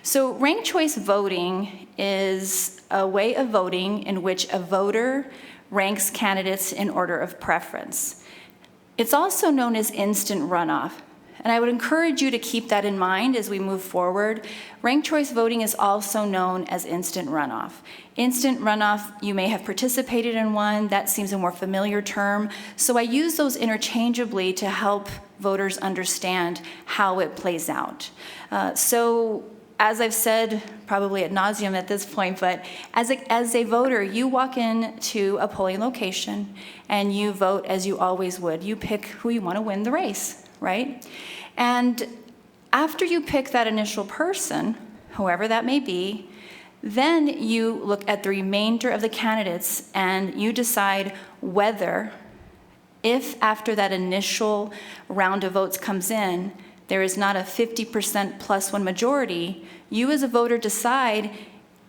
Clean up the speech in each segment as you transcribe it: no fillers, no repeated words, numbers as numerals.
So ranked choice voting is a way of voting in which a voter ranks candidates in order of preference. It's also known as instant runoff. And I would encourage you to keep that in mind as we move forward. Ranked choice voting is also known as instant runoff. Instant runoff, you may have participated in one. That seems a more familiar term. So I use those interchangeably to help voters understand how it plays out. So as I've said, probably ad nauseum at this point, but as a voter, you walk into a polling location and you vote as you always would. You pick who you want to win the race, right? And after you pick that initial person, whoever that may be, then you look at the remainder of the candidates and you decide whether, if after that initial round of votes comes in, there is not a 50% plus one majority, you as a voter decide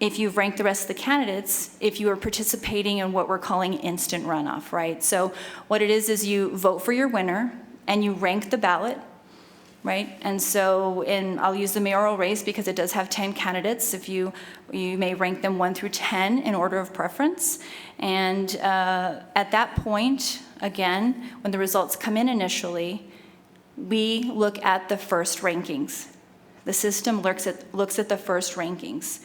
if you've ranked the rest of the candidates, if you are participating in what we're calling instant runoff, right? So what it is you vote for your winner and you rank the ballot, right? And so I'll use the mayoral race because it does have 10 candidates. If you may rank them 1 through 10 in order of preference. And at that point, again, when the results come in initially, we look at the first rankings. The system looks at the first rankings.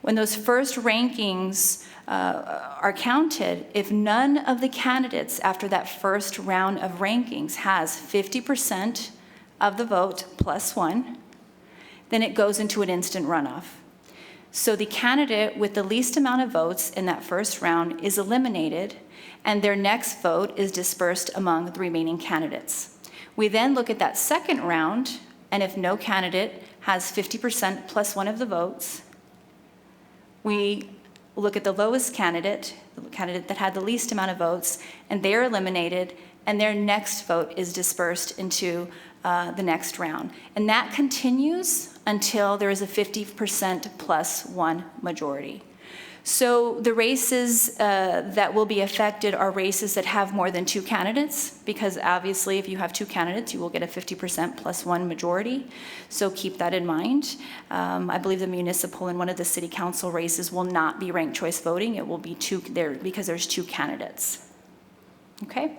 When those first rankings are counted, if none of the candidates after that first round of rankings has 50% of the vote plus one, then it goes into an instant runoff. So the candidate with the least amount of votes in that first round is eliminated, and their next vote is dispersed among the remaining candidates. We then look at that second round, and if no candidate has 50% plus one of the votes, we look at the lowest candidate, the candidate that had the least amount of votes, and they're eliminated, and their next vote is dispersed into the next round. And that continues until there is a 50% plus one majority. So the races that will be affected are races that have more than 2 candidates, because obviously if you have 2 candidates, you will get a 50% plus one majority. So keep that in mind. I believe the municipal and one of the city council races will not be ranked choice voting. It will be 2 there because there's 2 candidates. Okay?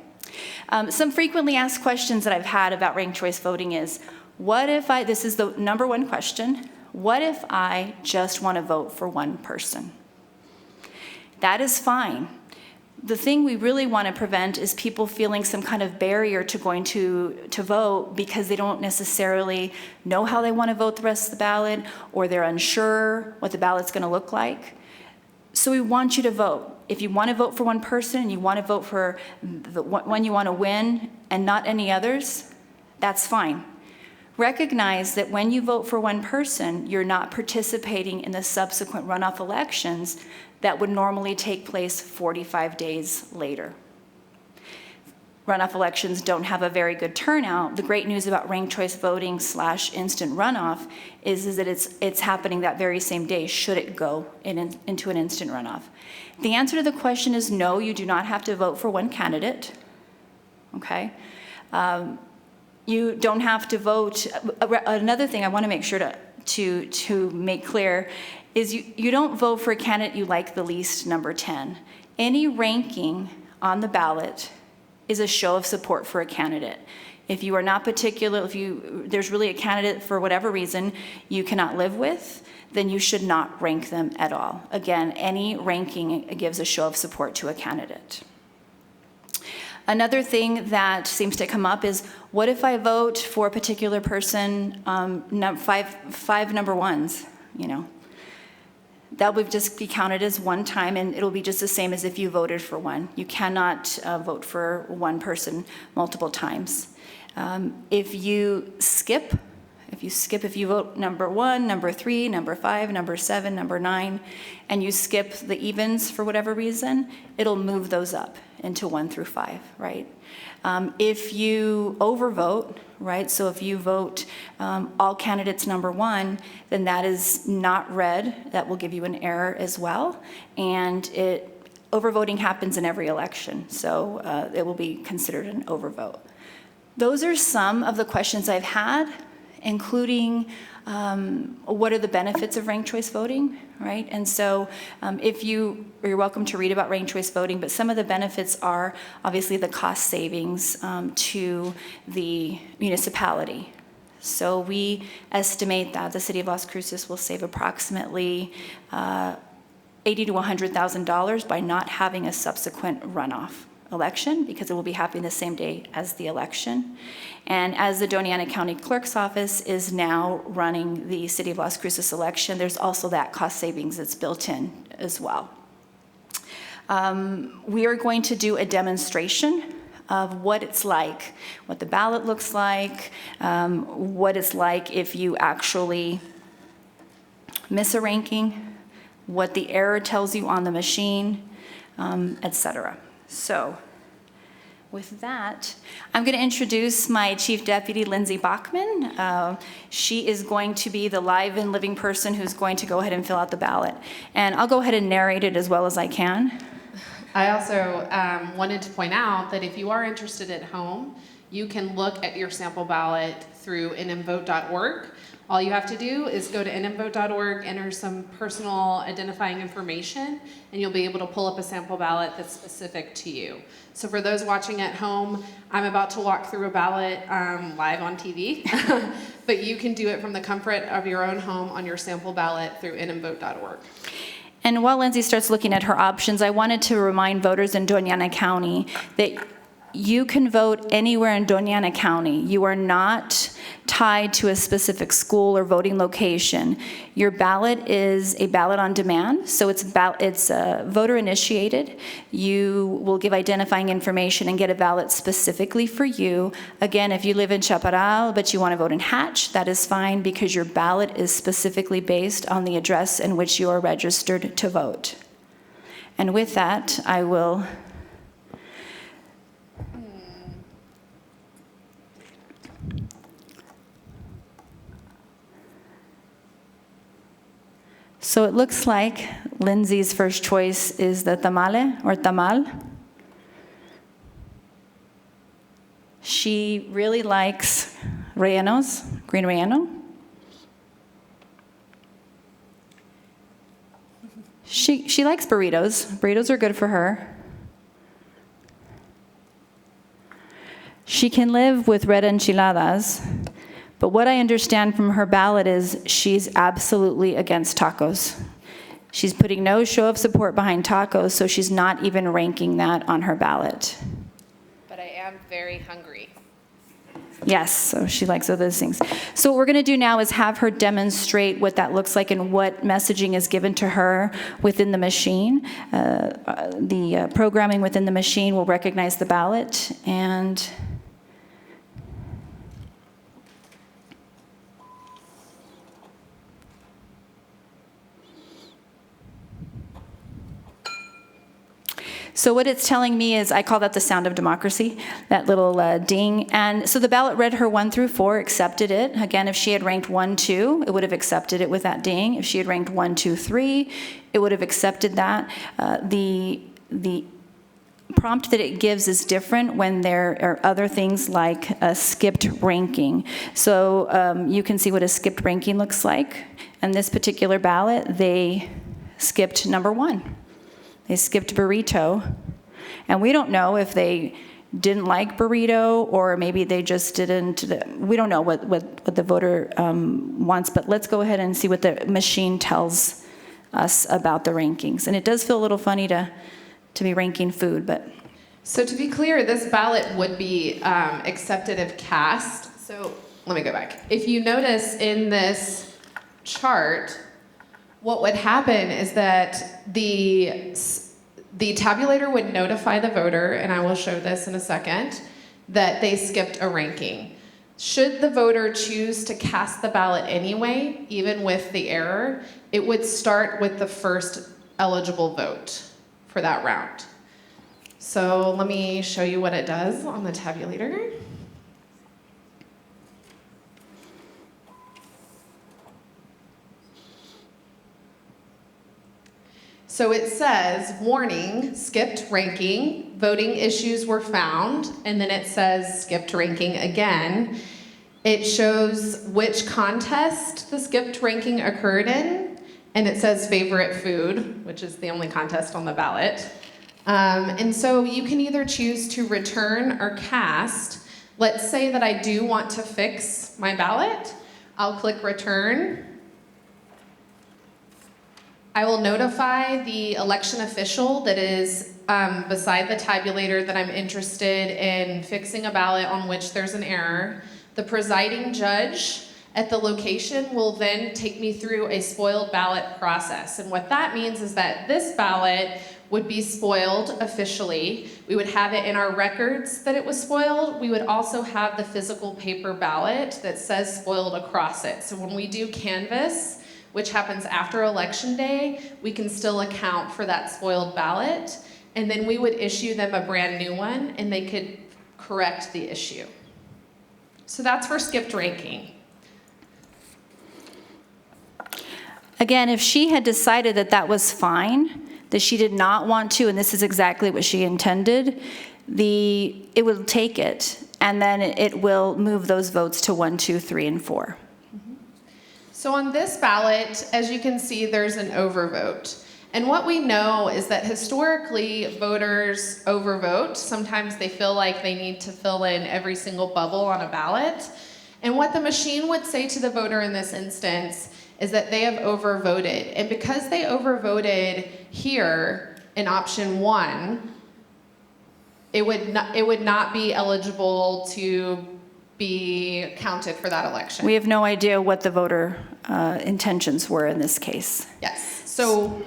Some frequently asked questions that I've had about ranked choice voting is, this is the number one question, what if I just want to vote for one person? That is fine. The thing we really want to prevent is people feeling some kind of barrier to going to vote because they don't necessarily know how they want to vote the rest of the ballot, or they're unsure what the ballot's going to look like. So we want you to vote. If you want to vote for one person and you want to vote for the one you want to win and not any others, that's fine. Recognize that when you vote for one person, you're not participating in the subsequent runoff elections that would normally take place 45 days later. Runoff elections don't have a very good turnout. The great news about ranked choice voting / instant runoff is that it's happening that very same day, should it go into an instant runoff. The answer to the question is no, you do not have to vote for one candidate, okay? You don't have to vote. Another thing I want to make sure to make clear is you don't vote for a candidate you like the least, number 10. Any ranking on the ballot is a show of support for a candidate. If you are not particular, there's really a candidate for whatever reason you cannot live with, then you should not rank them at all. Again, any ranking gives a show of support to a candidate. Another thing that seems to come up is, what if I vote for a particular person, 5 number ones, That would just be counted as one time, and it'll be just the same as if you voted for one. You cannot vote for one person multiple times. If you vote number 1, number 3, number 5, number 7, number 9, and you skip the evens for whatever reason, it'll move those up into 1 through 5, right? If you overvote, right, so if you vote all candidates number 1, then that is not red. That will give you an error as well. And overvoting happens in every election, so it will be considered an overvote. Those are some of the questions I've had, including what are the benefits of ranked choice voting, right? And so you're welcome to read about ranked choice voting, but some of the benefits are obviously the cost savings to the municipality. So we estimate that the city of Las Cruces will save approximately $80,000 to $100,000 by not having a subsequent runoff election, because it will be happening the same day as the election. And as the Doña Ana County Clerk's Office is now running the City of Las Cruces election, there's also that cost savings that's built in as well. We are going to do a demonstration of what it's like, what the ballot looks like, what it's like if you actually miss a ranking, what the error tells you on the machine, etc. So with that, I'm going to introduce my Chief Deputy, Lindsay Bachman. She is going to be the live and living person who's going to go ahead and fill out the ballot. And I'll go ahead and narrate it as well as I can. I also wanted to point out that if you are interested at home, you can look at your sample ballot through nmvote.org. All you have to do is go to nmvote.org, enter some personal identifying information, and you'll be able to pull up a sample ballot that's specific to you. So for those watching at home, I'm about to walk through a ballot live on TV, but you can do it from the comfort of your own home on your sample ballot through nmvote.org. And while Lindsay starts looking at her options, I wanted to remind voters in Doña Ana County that you can vote anywhere in Doña Ana County. You are not tied to a specific school or voting location. Your ballot is a ballot on demand, so it's voter initiated. You will give identifying information and get a ballot specifically for you. Again, if you live in Chaparral but you want to vote in Hatch, that is fine, because your ballot is specifically based on the address in which you are registered to vote. And with that, I will So it looks like Lindsay's first choice is the tamale or tamal. She really likes rellenos, green relleno. She likes burritos. Burritos are good for her. She can live with red enchiladas. But what I understand from her ballot is she's absolutely against tacos. She's putting no show of support behind tacos, so she's not even ranking that on her ballot. But I am very hungry. Yes, so she likes all those things. So what we're going to do now is have her demonstrate what that looks like and what messaging is given to her within the machine. The programming within the machine will recognize the ballot, and so what it's telling me is, I call that the sound of democracy, that little ding. And so the ballot read her 1 through 4, accepted it. Again, if she had ranked 1, 2, it would have accepted it with that ding. If she had ranked 1, 2, 3, it would have accepted that. The prompt that it gives is different when there are other things like a skipped ranking. So you can see what a skipped ranking looks like. And this particular ballot, they skipped number 1. They skipped burrito, and we don't know if they didn't like burrito or maybe they just didn't. We don't know what the voter wants, but let's go ahead and see what the machine tells us about the rankings. And it does feel a little funny to be ranking food, but. So to be clear, this ballot would be accepted if cast. So let me go back. If you notice in this chart, what would happen is that the tabulator would notify the voter, and I will show this in a second, that they skipped a ranking. Should the voter choose to cast the ballot anyway, even with the error, it would start with the first eligible vote for that round. So let me show you what it does on the tabulator. So it says, warning, skipped ranking, voting issues were found, and then it says skipped ranking again. It shows which contest the skipped ranking occurred in, and it says favorite food, which is the only contest on the ballot. And so you can either choose to return or cast. Let's say that I do want to fix my ballot. I'll click return. I will notify the election official that is beside the tabulator that I'm interested in fixing a ballot on which there's an error. The presiding judge at the location will then take me through a spoiled ballot process. And what that means is that this ballot would be spoiled officially. We would have it in our records that it was spoiled. We would also have the physical paper ballot that says spoiled across it. So when we do canvass, which happens after Election Day, we can still account for that spoiled ballot. And then we would issue them a brand new one and they could correct the issue. So that's for skipped ranking. Again, if she had decided that that was fine, that she did not want to, and this is exactly what she intended, it will take it, and then it will move those votes to 1, 2, 3, and 4. So on this ballot, as you can see, there's an overvote. And what we know is that historically, voters overvote. Sometimes they feel like they need to fill in every single bubble on a ballot. And what the machine would say to the voter in this instance is that they have overvoted. And because they overvoted here in option 1, it would not be eligible to be counted for that election. We have no idea what the voter intentions were in this case. Yes. So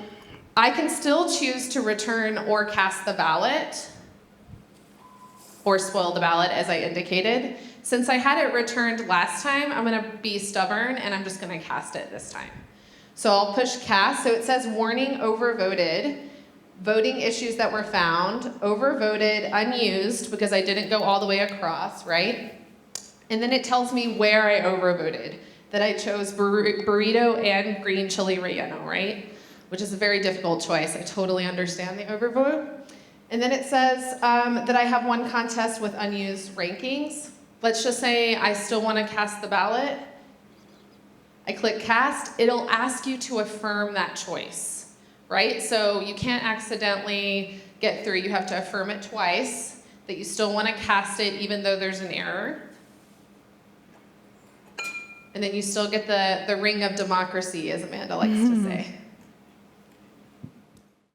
I can still choose to return or cast the ballot or spoil the ballot, as I indicated. Since I had it returned last time, I'm going to be stubborn and I'm just going to cast it this time. So I'll push cast. So it says warning overvoted, voting issues that were found, overvoted, unused because I didn't go all the way across, right? And then it tells me where I overvoted, that I chose burrito and green chili relleno, right? Which is a very difficult choice. I totally understand the overvote. And then it says that I have one contest with unused rankings. Let's just say I still want to cast the ballot. I click cast. It'll ask you to affirm that choice, right? So you can't accidentally get through. You have to affirm it twice, that you still want to cast it even though there's an error. And then you still get the ring of democracy, as Amanda likes to say.